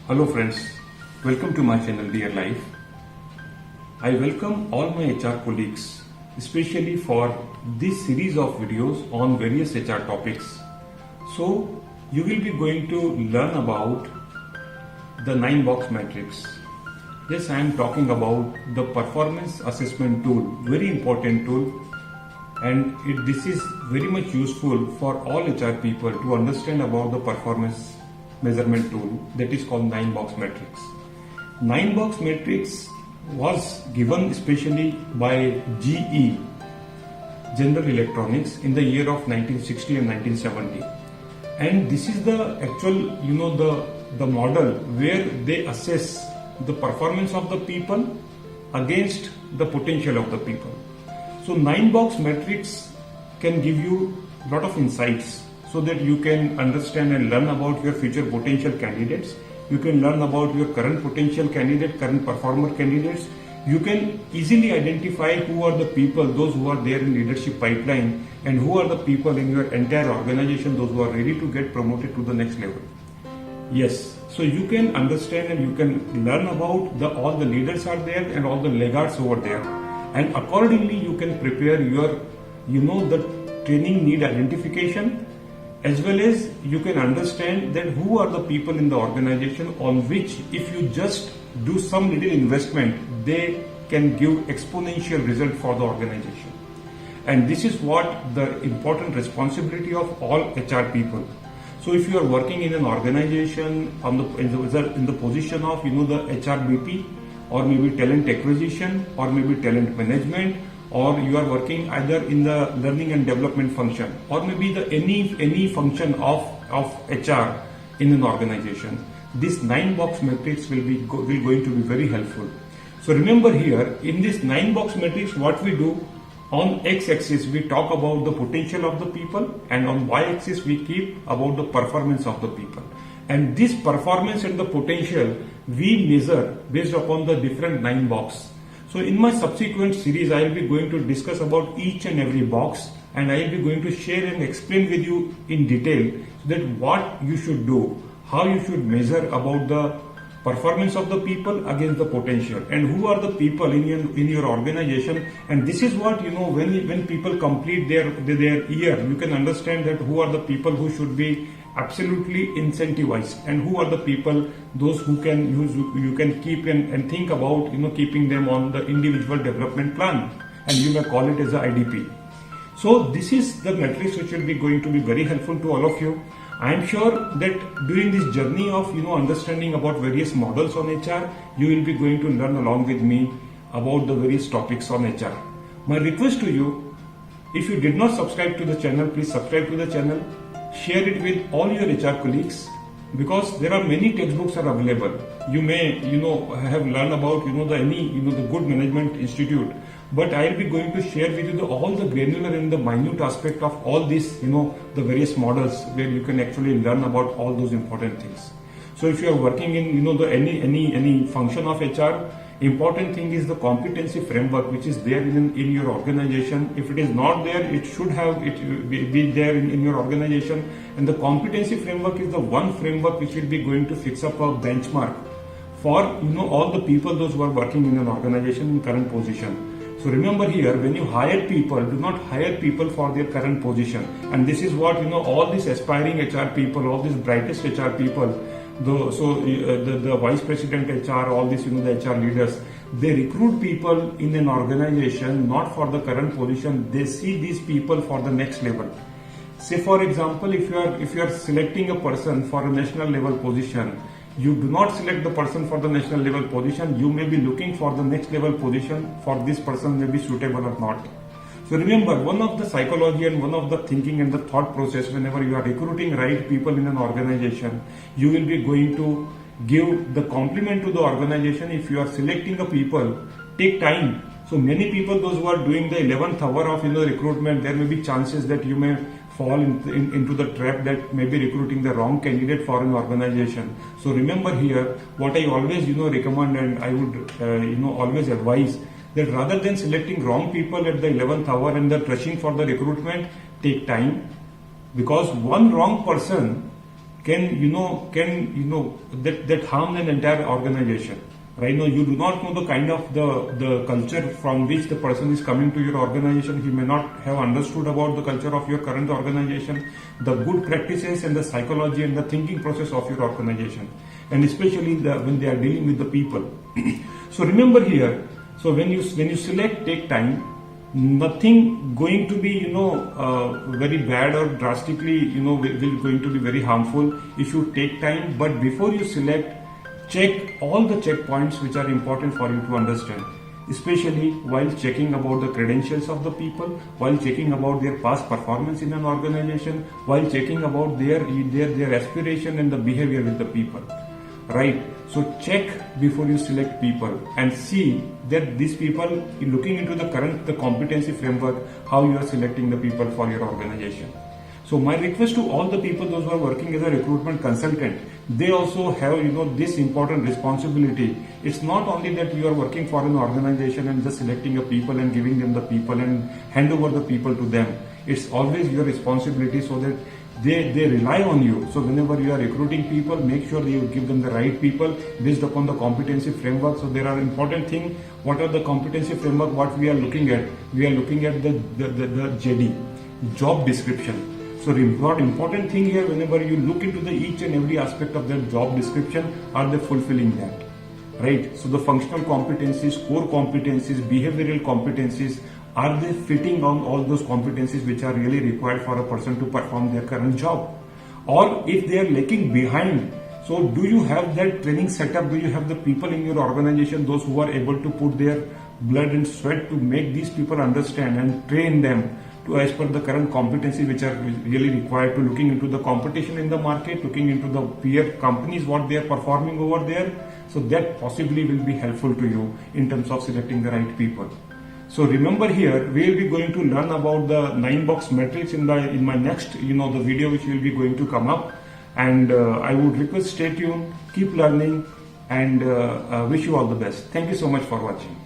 Hello friends, welcome to my channel Dear Life. I welcome all my HR colleagues, especially for this series of videos on various HR topics. So you will be going to learn about the 9-box matrix. Yes, I am talking about the performance assessment tool, very important tool, and this is very much useful for all HR people to understand about the performance measurement tool that is called 9-box matrix. 9-box matrix was given especially by GE, General Electronics, in the year of 1960 and 1970. And this is the actual, the model where they assess the performance of the people against the potential of the people. So 9-box matrix can give you a lot of insights so that you can understand and learn about your future potential candidates. You can learn about your current potential candidate, current performer candidates. You can easily identify who are the people, those who are there in leadership pipeline, and who are the people in your entire organization, those who are ready to get promoted to the next level. Yes, so you can understand and you can learn about all the leaders are there and all the laggards over there, and accordingly you can prepare your, the training need identification, as well as you can understand that who are the people in the organization on which if you just do some little investment, they can give exponential result for the organization. And this is what the important responsibility of all HR people. So if you are working in an organization in the position of the HRBP, or maybe talent acquisition, or maybe talent management, or you are working either in the learning and development function, or maybe any function of HR in an organization, this 9-box matrix will going to be very helpful. So remember here, in this 9-box matrix, what we do, on x-axis we talk about the potential of the people, and on y-axis we keep about the performance of the people. And this performance and the potential we measure based upon the different 9 boxes. So in my subsequent series, I will be going to discuss about each and every box, and I will be going to share and explain with you in detail so that what you should do, how you should measure about the performance of the people against the potential, and who are the people in your organization. And this is what, when people complete their year, you can understand that who are the people who should be absolutely incentivized, and who are the people, those who you can keep and think about keeping them on the individual development plan, and you may call it as a IDP. So this is the matrix which will be going to be very helpful to all of you. I am sure that during this journey of understanding about various models on HR, you will be going to learn along with me about the various topics on HR. My request to you, if you did not subscribe to the channel, please subscribe to the channel. Share it with all your HR colleagues, because there are many textbooks are available. You may have learned about the Good Management Institute, but I will be going to share with you all the granular and the minute aspect of all these the various models where you can actually learn about all those important things. So if you are working in any function of HR, important thing is the competency framework which is there in your organization. If it is not there, it should have be there in your organization. And the competency framework is the one framework which will be going to fix up a benchmark for all the people, those who are working in an organization in current position. So remember here, when you hire people, do not hire people for their current position. And this is what all these aspiring HR people, all these brightest HR people, the vice president HR, all these the HR leaders, they recruit people in an organization not for the current position. They see these people for the next level. Say for example, if you are selecting a person for a national level position, you do not select the person for the national level position. You may be looking for the next level position for this person may be suitable or not. So remember, one of the psychology and one of the thinking and the thought process, whenever you are recruiting right people in an organization, you will be going to give the compliment to the organization. If you are selecting a people, take time. So many people, those who are doing the 11th hour of recruitment, there may be chances that you may fall into the trap that may be recruiting the wrong candidate for an organization. So remember here, what I always recommend, and I would always advise, that rather than selecting wrong people at the 11th hour and the rushing for the recruitment, take time, because one wrong person that harm an entire organization. Right now, you do not know the kind of the culture from which the person is coming to your organization. He may not have understood about the culture of your current organization, the good practices and the psychology and the thinking process of your organization, and especially when they are dealing with the people. So remember here, so when you select, take time. Nothing going to be very bad or drastically will going to be very harmful if you take time. But before you select, check all the checkpoints which are important for you to understand, especially while checking about the credentials of the people, while checking about their past performance in an organization, while checking about their aspiration and the behavior with the people. Right? So check before you select people and see that these people, looking into the competency framework, how you are selecting the people for your organization. So my request to all the people, those who are working as a recruitment consultant, they also have this important responsibility. It's not only that you are working for an organization and just selecting a people and giving them the people and hand over the people to them. It's always your responsibility so that they rely on you. So whenever you are recruiting people, make sure you give them the right people based upon the competency framework. So there are important things. What are the competency framework? What we are looking at? We are looking at the JD, job description. So the important thing here, whenever you look into the each and every aspect of their job description, are they fulfilling that? Right? So the functional competencies, core competencies, behavioral competencies, are they fitting on all those competencies which are really required for a person to perform their current job? Or if they are lacking behind, so do you have that training setup? Do you have the people in your organization, those who are able to put their blood and sweat to make these people understand and train them to as per the current competencies which are really required, to looking into the competition in the market, looking into the peer companies, what they are performing over there. So that possibly will be helpful to you in terms of selecting the right people. So remember here, we will be going to learn about the 9-box matrix in my next, the video which will be going to come up. And I would request, stay tuned, keep learning, and wish you all the best. Thank you so much for watching.